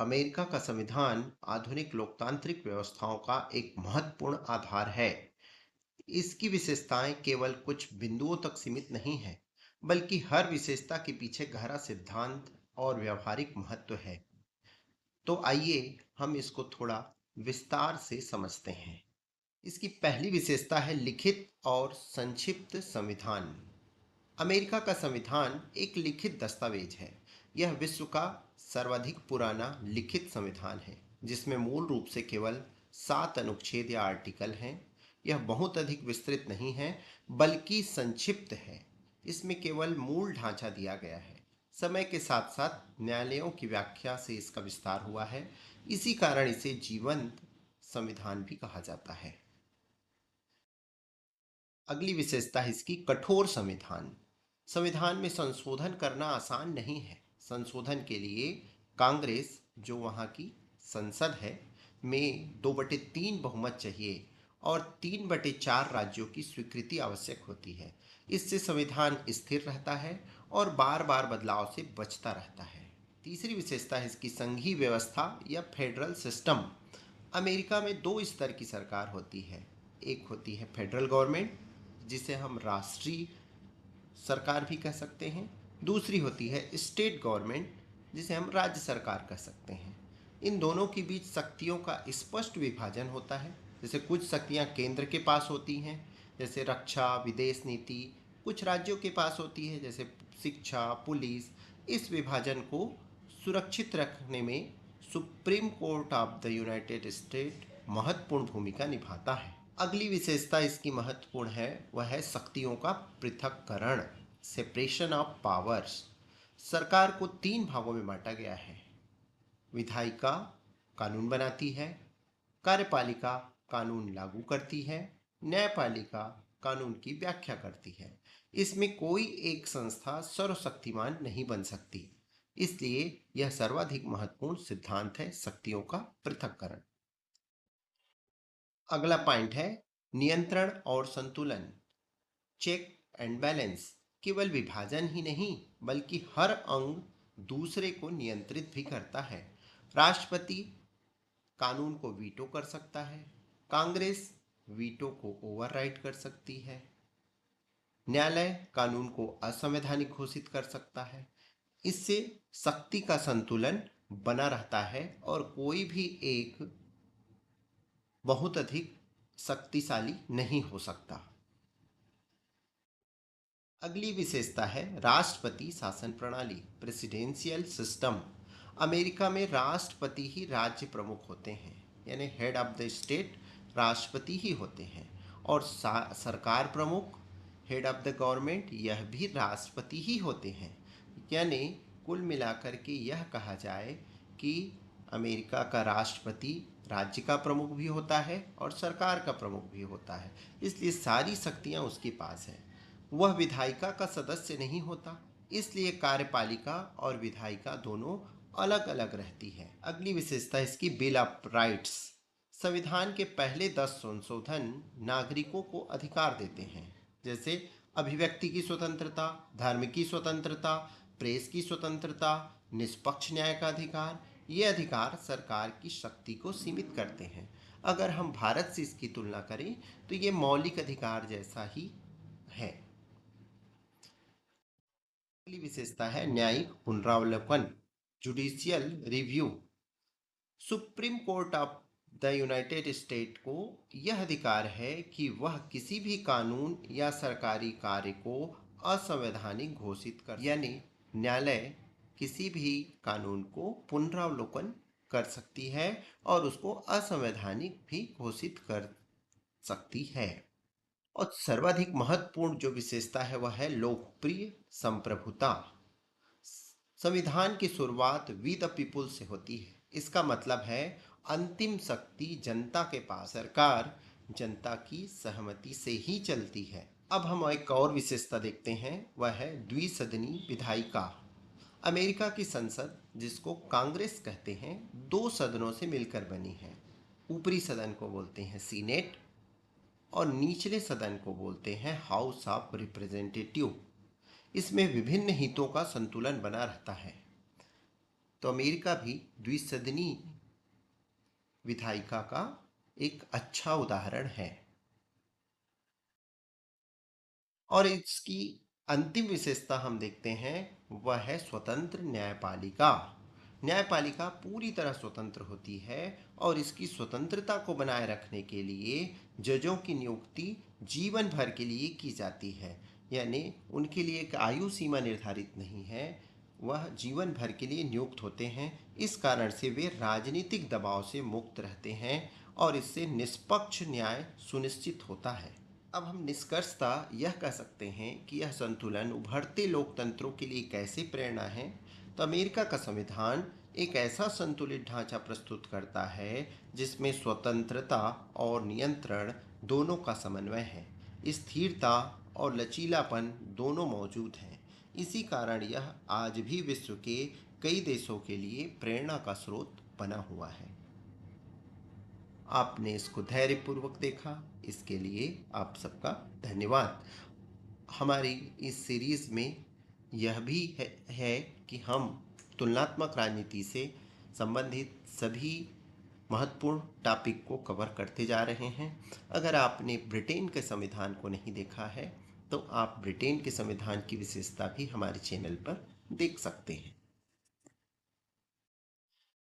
America का संविधान आधुनिक लोकतांत्रिक व्यवस्थाओं का एक महत्वपूर्ण आधार है। इसकी विशेषताएं केवल कुछ बिंदुओं तक सीमित नहीं है, बल्कि हर विशेषता के पीछे गहरा सिद्धांत और व्यवहारिक महत्व है। तो आइए हम इसको थोड़ा विस्तार से समझते हैं। इसकी पहली विशेषता है लिखित और संक्षिप्त संविधान। अमेरिका का संविधान एक लिखित दस्तावेज है। यह विश्व का सर्वाधिक पुराना लिखित संविधान है, जिसमें मूल रूप से केवल 7 अनुच्छेद या आर्टिकल हैं। यह बहुत अधिक विस्तृत नहीं है, बल्कि संक्षिप्त है। इसमें केवल मूल ढांचा दिया गया है। समय के साथ साथ न्यायालयों की व्याख्या से इसका विस्तार हुआ है। इसी कारण इसे जीवंत संविधान भी कहा जाता है। अगली विशेषता है इसकी कठोर संविधान। संविधान में संशोधन करना आसान नहीं है। संशोधन के लिए कांग्रेस, जो वहाँ की संसद है, में 2/3 बहुमत चाहिए और 3/4 राज्यों की स्वीकृति आवश्यक होती है। इससे संविधान स्थिर रहता है और बार बार बदलाव से बचता रहता है। तीसरी विशेषता है इसकी संघीय व्यवस्था या फेडरल सिस्टम। अमेरिका में 2 स्तर की सरकार होती है। एक होती है फेडरल गवर्नमेंट, जिसे हम राष्ट्रीय सरकार भी कह सकते हैं। दूसरी होती है स्टेट गवर्नमेंट, जिसे हम राज्य सरकार कह सकते हैं। इन दोनों के बीच शक्तियों का स्पष्ट विभाजन होता है। जैसे कुछ शक्तियां केंद्र के पास होती हैं, जैसे रक्षा, विदेश नीति। कुछ राज्यों के पास होती है, जैसे शिक्षा, पुलिस। इस विभाजन को सुरक्षित रखने में supreme court of the United state महत्वपूर्ण भूमिका निभाता है। अगली विशेषता इसकी महत्वपूर्ण है, वह है शक्तियों का पृथक्करण, सेपरेशन ऑफ पावर्स। सरकार को 3 भागों में बांटा गया है। विधायिका कानून बनाती है, कार्यपालिका कानून लागू करती है, न्यायपालिका कानून की व्याख्या करती है। इसमें कोई एक संस्था सर्वशक्तिमान नहीं बन सकती। इसलिए यह सर्वाधिक महत्वपूर्ण सिद्धांत है, शक्तियों का पृथक्करण। अगला पॉइंट है नियंत्रण और संतुलन, चेक एंड बैलेंस। केवल विभाजन ही नहीं, बल्कि हर अंग दूसरे को नियंत्रित भी करता है। राष्ट्रपति कानून को वीटो कर सकता है, कांग्रेस वीटो को ओवरराइड कर सकती है, न्यायालय कानून को असंवैधानिक घोषित कर सकता है। इससे शक्ति का संतुलन बना रहता है और कोई भी एक बहुत अधिक शक्तिशाली नहीं हो सकता। अगली विशेषता है राष्ट्रपति शासन प्रणाली, प्रेसिडेंशियल सिस्टम। अमेरिका में राष्ट्रपति ही राज्य प्रमुख होते हैं, यानी हेड ऑफ द स्टेट राष्ट्रपति ही होते हैं। और सरकार प्रमुख, हेड ऑफ द गवर्नमेंट, यह भी राष्ट्रपति ही होते हैं। यानी कुल मिलाकर के यह कहा जाए कि अमेरिका का राष्ट्रपति राज्य का प्रमुख भी होता है और सरकार का प्रमुख भी होता है। इसलिए सारी शक्तियां उसके पास है। वह विधायिका का सदस्य नहीं होता, इसलिए कार्यपालिका और विधायिका दोनों अलग अलग रहती है। अगली विशेषता इसकी बिल ऑफ राइट्स। संविधान के पहले 10 संशोधन नागरिकों को अधिकार देते हैं, जैसे अभिव्यक्ति की स्वतंत्रता, धर्म की स्वतंत्रता, प्रेस की स्वतंत्रता, निष्पक्ष न्याय का अधिकार। ये अधिकार सरकार की शक्ति को सीमित करते हैं। अगर हम भारत से इसकी तुलना करें तो ये मौलिक अधिकार जैसा ही है। अगली विशेषता है न्यायिक पुनरावलोकन, judicial review. Supreme court of the United state को यह अधिकार है कि वह किसी भी कानून या सरकारी कार्य को असंवैधानिक घोषित कर, यानी न्यायालय किसी भी कानून को पुनरावलोकन कर सकती है और उसको असंवैधानिक भी घोषित कर सकती है। और सर्वाधिक महत्वपूर्ण जो विशेषता है वह है लोकप्रिय संप्रभुता। संविधान की शुरुआत वी द पीपुल से होती है। इसका मतलब है अंतिम शक्ति जनता के पास, सरकार जनता की सहमति से ही चलती है। अब हम एक और विशेषता देखते हैं, वह है द्विसदनी विधायिका। अमेरिका की संसद, जिसको कांग्रेस कहते हैं, 2 सदनों से मिलकर बनी है। ऊपरी सदन को बोलते हैं सीनेट और निचले सदन को बोलते हैं हाउस ऑफ रिप्रेजेंटेटिव। इसमें विभिन्न हितों का संतुलन बना रहता है। तो अमेरिका भी द्विसदनी विधायिका का एक अच्छा उदाहरण है। और इसकी अंतिम विशेषता हम देखते हैं, वह है स्वतंत्र न्यायपालिका। न्यायपालिका पूरी तरह स्वतंत्र होती है और इसकी स्वतंत्रता को बनाए रखने के लिए जजों की नियुक्ति जीवन भर के लिए की जाती है। यानी उनके लिए एक आयु सीमा निर्धारित नहीं है, वह जीवन भर के लिए नियुक्त होते हैं। इस कारण से वे राजनीतिक दबाव से मुक्त रहते हैं और इससे निष्पक्ष न्याय सुनिश्चित होता है। अब हम निष्कर्षतः यह कह सकते हैं कि यह संतुलन उभरते लोकतंत्रों के लिए कैसे प्रेरणा है। तो अमेरिका का संविधान एक ऐसा संतुलित ढांचा प्रस्तुत करता है जिसमें स्वतंत्रता और नियंत्रण दोनों का समन्वय है। स्थिरता और लचीलापन दोनों मौजूद हैं। इसी कारण यह आज भी विश्व के कई देशों के लिए प्रेरणा का स्रोत बना हुआ है। आपने इसको धैर्यपूर्वक देखा, इसके लिए आप सबका धन्यवाद। हमारी इस सीरीज में यह भी है कि हम तुलनात्मक राजनीति से संबंधित सभी महत्वपूर्ण टॉपिक को कवर करते जा रहे हैं। अगर आपने ब्रिटेन के संविधान को नहीं देखा है तो आप ब्रिटेन के संविधान की विशेषता भी हमारे चैनल पर देख सकते हैं।